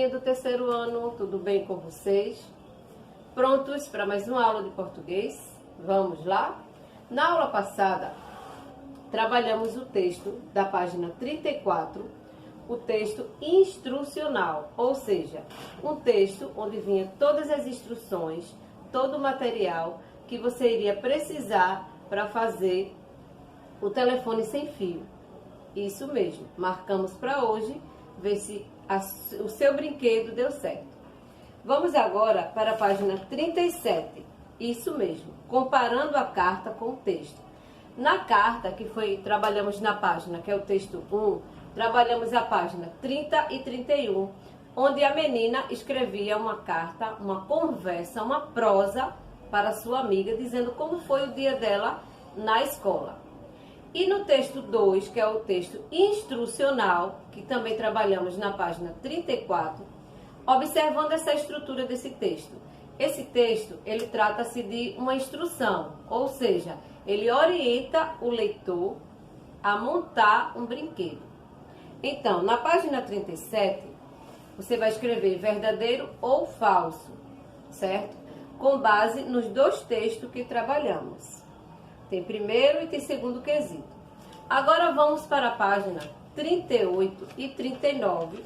turminha do terceiro ano, tudo bem com vocês? Prontos para mais uma aula de português? Vamos lá? Na aula passada, trabalhamos o texto da página 34, o texto instrucional, ou seja, um texto onde vinha todas as instruções, todo o material que você iria precisar para fazer o telefone sem fio. Isso mesmo, marcamos para hoje, ver se o seu brinquedo deu certo. Vamos agora para a página 37, isso mesmo, comparando a carta com o texto. Na carta, trabalhamos na página, que é o texto 1, trabalhamos a página 30 e 31, onde a menina escrevia uma carta, uma conversa, uma prosa para sua amiga, dizendo como foi o dia dela na escola. E no texto 2, que é o texto instrucional, que também trabalhamos na página 34, observando essa estrutura desse texto. Esse texto, ele trata-se de uma instrução, ou seja, ele orienta o leitor a montar um brinquedo. Então, na página 37, você vai escrever verdadeiro ou falso, certo? Com base nos dois textos que trabalhamos. Tem primeiro e tem segundo quesito. Agora vamos para a página 38 e 39,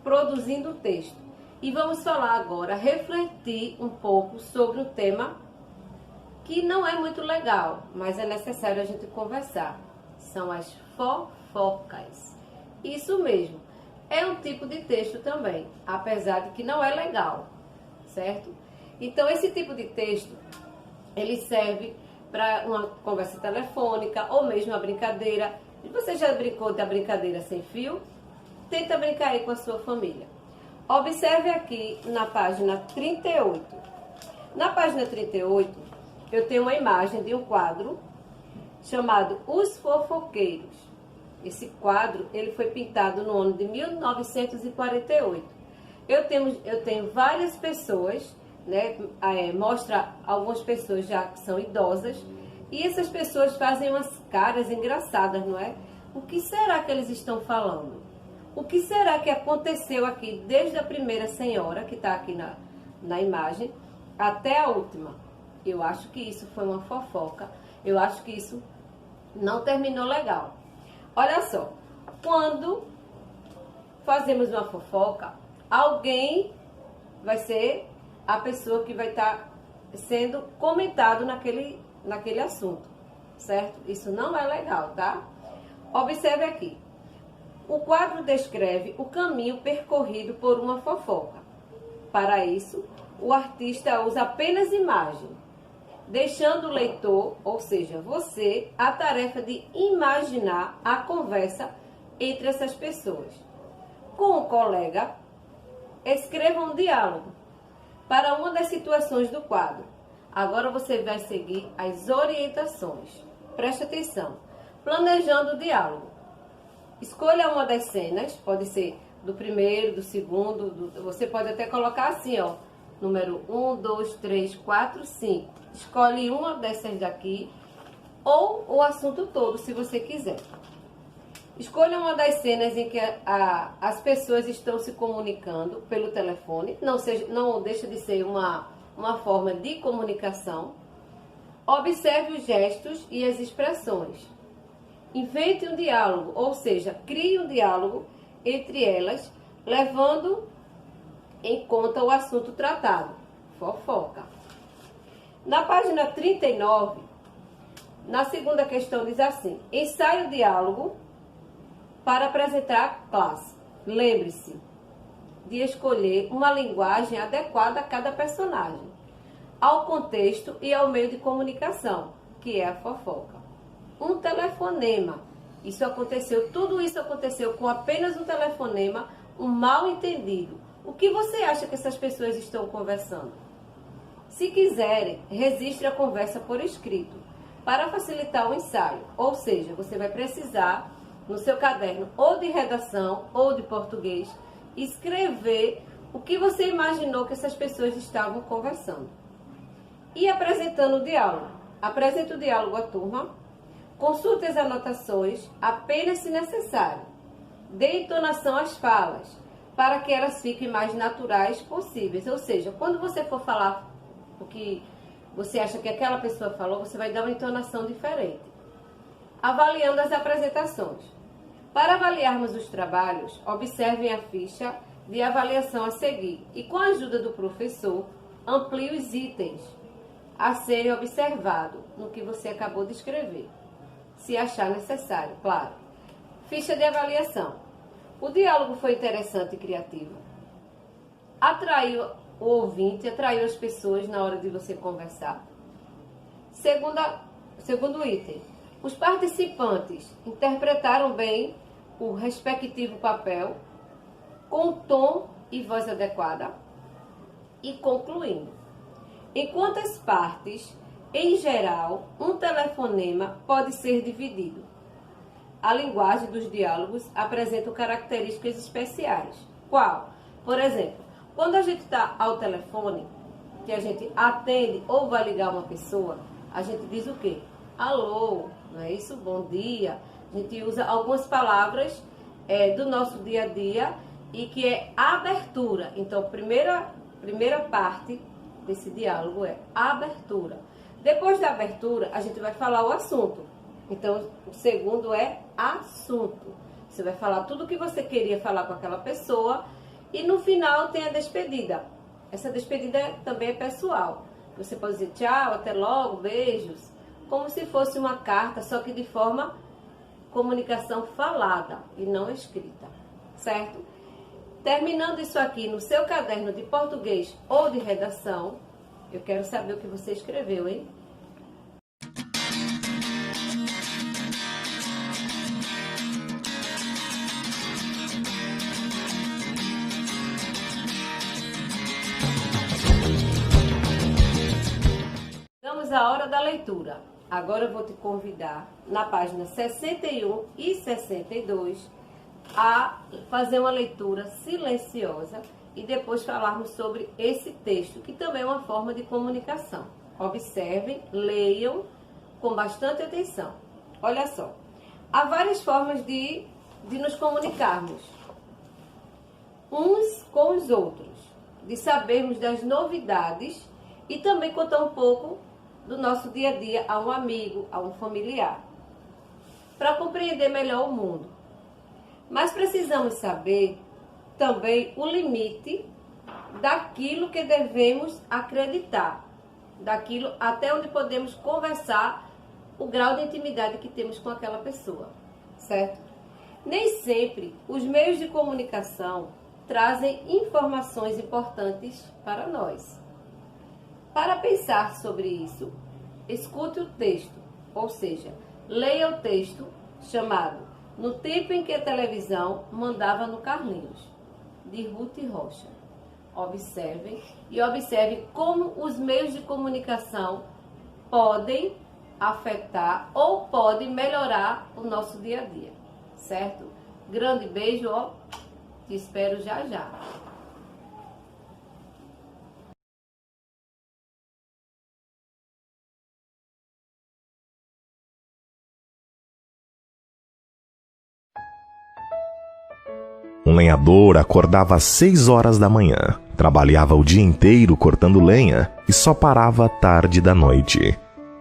produzindo o texto. E vamos falar agora, refletir um pouco sobre o tema que não é muito legal, mas é necessário a gente conversar. São as fofocas. Isso mesmo, é um tipo de texto também, apesar de que não é legal, certo? Então esse tipo de texto, ele serve para uma conversa telefônica ou mesmo uma brincadeira. Você já brincou da brincadeira sem fio? Tenta brincar aí com a sua família. Observe aqui na página 38. Na página 38, eu tenho uma imagem de um quadro chamado Os Fofoqueiros. Esse quadro, ele foi pintado no ano de 1948. Eu tenho várias pessoas, né? Mostra algumas pessoas já que são idosas, e essas pessoas fazem umas caras engraçadas, não é? O que será que eles estão falando? O que será que aconteceu aqui desde a primeira senhora, que está aqui na imagem, até a última? Eu acho que isso foi uma fofoca, eu acho que isso não terminou legal. Olha só, quando fazemos uma fofoca, alguém vai ser a pessoa que vai estar sendo comentado naquele assunto, certo? Isso não é legal, tá? Observe aqui. O quadro descreve o caminho percorrido por uma fofoca. Para isso, o artista usa apenas imagem, deixando o leitor, ou seja, você, a tarefa de imaginar a conversa entre essas pessoas. Com o colega, escreva um diálogo para uma das situações do quadro. Agora você vai seguir as orientações. Preste atenção. Planejando o diálogo. Escolha uma das cenas, pode ser do primeiro, do segundo, você pode até colocar assim, ó, número 1, 2, 3, 4, 5. Escolhe uma dessas daqui, ou o assunto todo, se você quiser. Escolha uma das cenas em que as pessoas estão se comunicando pelo telefone. Não deixa de ser uma forma de comunicação. Observe os gestos e as expressões. Invente um diálogo, ou seja, crie um diálogo entre elas, levando em conta o assunto tratado. Fofoca. Na página 39, na segunda questão diz assim: ensaie o diálogo para apresentar a classe. Lembre-se de escolher uma linguagem adequada a cada personagem, ao contexto e ao meio de comunicação, que é a fofoca. Um telefonema. Tudo isso aconteceu com apenas um telefonema, um mal entendido. O que você acha que essas pessoas estão conversando? Se quiserem, registre a conversa por escrito, para facilitar o ensaio. Ou seja, você vai precisar, no seu caderno, ou de redação, ou de português, escrever o que você imaginou que essas pessoas estavam conversando. E apresentando o diálogo. Apresente o diálogo à turma. Consulte as anotações, apenas se necessário. Dê entonação às falas. para que elas fiquem mais naturais possíveis. Ou seja, quando você for falar o que você acha que aquela pessoa falou, você vai dar uma entonação diferente. Avaliando as apresentações. Para avaliarmos os trabalhos, observem a ficha de avaliação a seguir e, com a ajuda do professor, amplie os itens a serem observados no que você acabou de escrever, se achar necessário, claro. Ficha de avaliação. O diálogo foi interessante e criativo. Atraiu o ouvinte, atraiu as pessoas na hora de você conversar. Segundo item. Os participantes interpretaram bem o respectivo papel, com tom e voz adequada. E concluindo. Em quantas partes, em geral, um telefonema pode ser dividido? A linguagem dos diálogos apresenta características especiais. Qual? Por exemplo, quando a gente está ao telefone, que a gente atende ou vai ligar uma pessoa, a gente diz o quê? Alô, não é isso? Bom dia. A gente usa algumas palavras do nosso dia a dia e que é abertura. Então, primeira parte desse diálogo é abertura. Depois da abertura, a gente vai falar o assunto. Então, o segundo é assunto. Você vai falar tudo o que você queria falar com aquela pessoa e no final tem a despedida. Essa despedida também é pessoal. Você pode dizer tchau, até logo, beijos, como se fosse uma carta, só que de forma comunicação falada e não escrita, certo? Terminando isso aqui no seu caderno de português ou de redação, eu quero saber o que você escreveu, hein? Chegamos à hora da leitura. Agora eu vou te convidar, na página 61 e 62, a fazer uma leitura silenciosa e depois falarmos sobre esse texto, que também é uma forma de comunicação. Observem, leiam com bastante atenção. Olha só, há várias formas de nos comunicarmos uns com os outros, de sabermos das novidades e também contar um pouco do nosso dia a dia a um amigo, a um familiar, para compreender melhor o mundo. Mas precisamos saber também o limite daquilo que devemos acreditar, daquilo até onde podemos conversar, o grau de intimidade que temos com aquela pessoa, certo? Nem sempre os meios de comunicação trazem informações importantes para nós. Para pensar sobre isso, escute o texto, ou seja, leia o texto chamado No Tempo em que a Televisão Mandava no Carlinhos, de Ruth Rocha. Observem e observem como os meios de comunicação podem afetar ou podem melhorar o nosso dia a dia, certo? Grande beijo, ó, te espero já já. Um lenhador acordava às 6 horas da manhã, trabalhava o dia inteiro cortando lenha e só parava tarde da noite.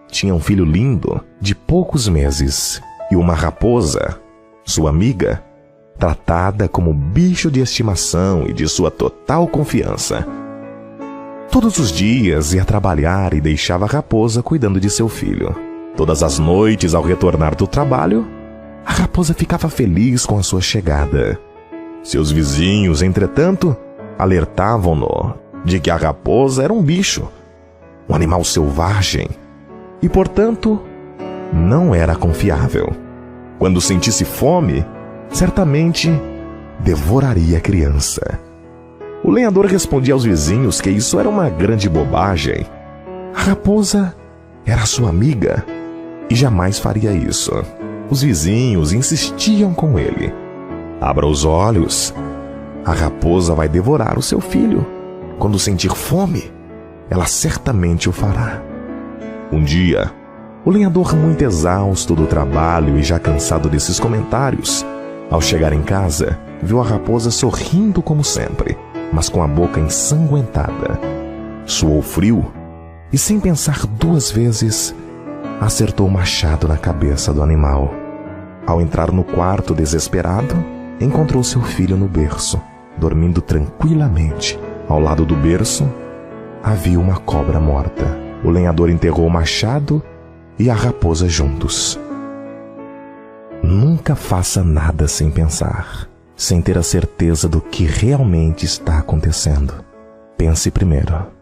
Tinha um filho lindo, de poucos meses, e uma raposa, sua amiga, tratada como bicho de estimação e de sua total confiança. Todos os dias ia trabalhar e deixava a raposa cuidando de seu filho. Todas as noites, ao retornar do trabalho, a raposa ficava feliz com a sua chegada. Seus vizinhos, entretanto, alertavam-no de que a raposa era um bicho, um animal selvagem, e, portanto, não era confiável. Quando sentisse fome, certamente devoraria a criança. O lenhador respondia aos vizinhos que isso era uma grande bobagem. A raposa era sua amiga e jamais faria isso. Os vizinhos insistiam com ele. Abra os olhos. A raposa vai devorar o seu filho. Quando sentir fome, ela certamente o fará. Um dia, o lenhador, muito exausto do trabalho e já cansado desses comentários, Ao chegar em casa, viu a raposa sorrindo como sempre, mas com a boca ensanguentada. Suou frio e, sem pensar duas vezes, acertou o machado na cabeça do animal. Ao entrar no quarto desesperado, encontrou seu filho no berço, dormindo tranquilamente. Ao lado do berço, havia uma cobra morta. O lenhador enterrou o machado e a raposa juntos. Nunca faça nada sem pensar, sem ter a certeza do que realmente está acontecendo. Pense primeiro.